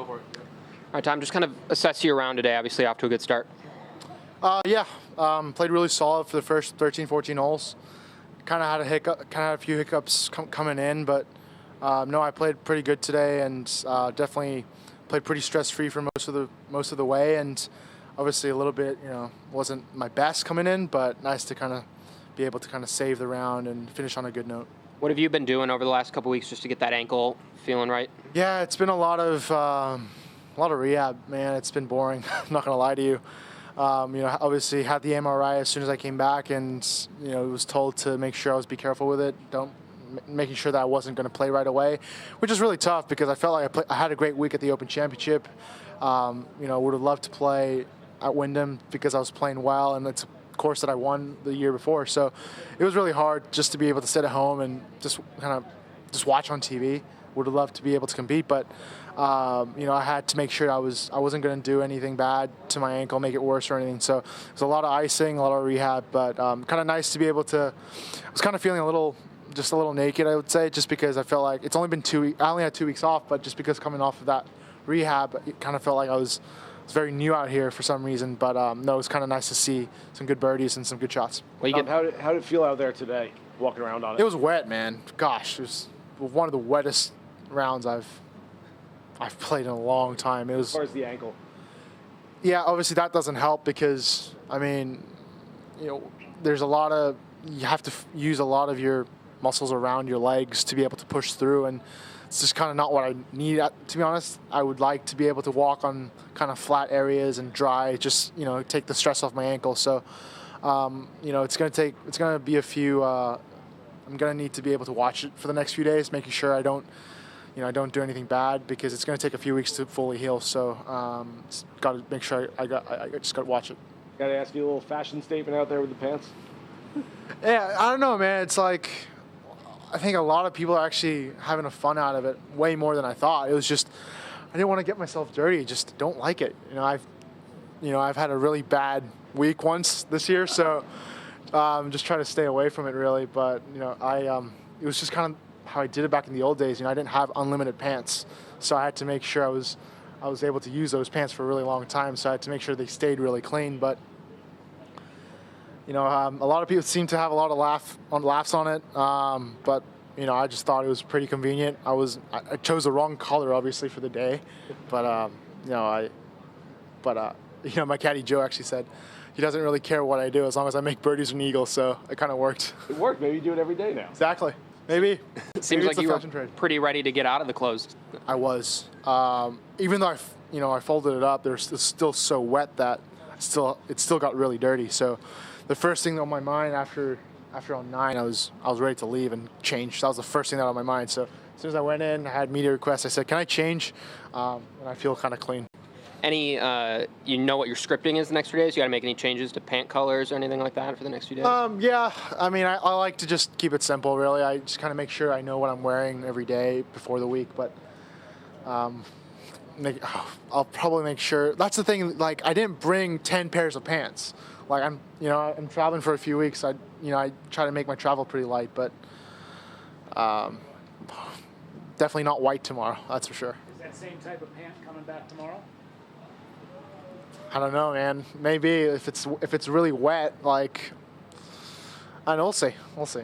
Go for it. Yeah. All right, Tom, just kind of assess your round today. Obviously off to a good start. Played really solid for the first 13, 14 holes. Kind of had a few hiccups coming in, but no, I played pretty good today, and definitely played pretty stress-free for most of the way. And obviously a little bit, wasn't my best coming in, but nice to kind of be able to kind of save the round and finish on a good note. What have you been doing over the last couple weeks just to get that ankle feeling right? Yeah, it's been a lot of rehab, man. It's been boring. I'm not gonna lie to you. Obviously had the MRI as soon as I came back, and was told to make sure I was be careful with it. Making sure that I wasn't going to play right away, which is really tough because I felt like I had a great week at the Open Championship. Would have loved to play at Wyndham because I was playing well, and it's a course that I won the year before. So it was really hard just to be able to sit at home and just watch on TV. Would have loved to be able to compete, but I had to make sure I wasn't going to do anything bad to my ankle, make it worse or anything. So there's a lot of icing, a lot of rehab, but kind of nice to be able to. I was kind of feeling a little naked, I would say, just because I felt like it's only been 2 weeks. I only had 2 weeks off, but just because coming off of that rehab, it kind of felt like I was very new out here for some reason. But no, it was kind of nice to see some good birdies and some good shots. How did it feel out there today, walking around on it? It was wet, man. Gosh, it was one of the wettest rounds I've played in a long time. It was, as far as the ankle. Yeah, obviously that doesn't help because there's a lot of you have to use a lot of your muscles around your legs to be able to push through, and it's just kind of not what I need. To be honest, I would like to be able to walk on kind of flat areas and dry, just take the stress off my ankle. So it's gonna be a few. I'm gonna need to be able to watch it for the next few days, making sure I don't do anything bad because it's gonna take a few weeks to fully heal. So got to make sure I just got to watch it. Got to ask you a little fashion statement out there with the pants. Yeah, I don't know, man. It's like I think a lot of people are actually having a fun out of it way more than I thought. It was just I didn't want to get myself dirty. Just don't like it. I've had a really bad week once this year, so just try to stay away from it really. But it was just kind of how I did it back in the old days. I didn't have unlimited pants, so I had to make sure I was able to use those pants for a really long time. So I had to make sure they stayed really clean. But a lot of people seem to have a lot of laughs on it. But I just thought it was pretty convenient. I chose the wrong color obviously for the day, but my caddy Joe actually said he doesn't really care what I do as long as I make birdies and eagles. So it kind of worked. It worked. Maybe you do it every day now. Exactly. Maybe. It seems like you were pretty ready to get out of the closed. I was. Even though I folded it up, it's still so wet that it still got really dirty. So the first thing on my mind after on 9, I was ready to leave and change. That was the first thing that on my mind. So as soon as I went in, I had media requests. I said, "Can I change?" And I feel kind of clean. Any, what your scripting is the next few days? You got to make any changes to pant colors or anything like that for the next few days? Yeah. I mean, I like to just keep it simple, really. I just kind of make sure I know what I'm wearing every day before the week. But I'll probably make sure. That's the thing. Like, I didn't bring 10 pairs of pants. Like, I'm traveling for a few weeks. I try to make my travel pretty light, but definitely not white tomorrow. That's for sure. Is that same type of pant coming back tomorrow? I don't know, man. Maybe if it's really wet, like, I don't know, we'll see.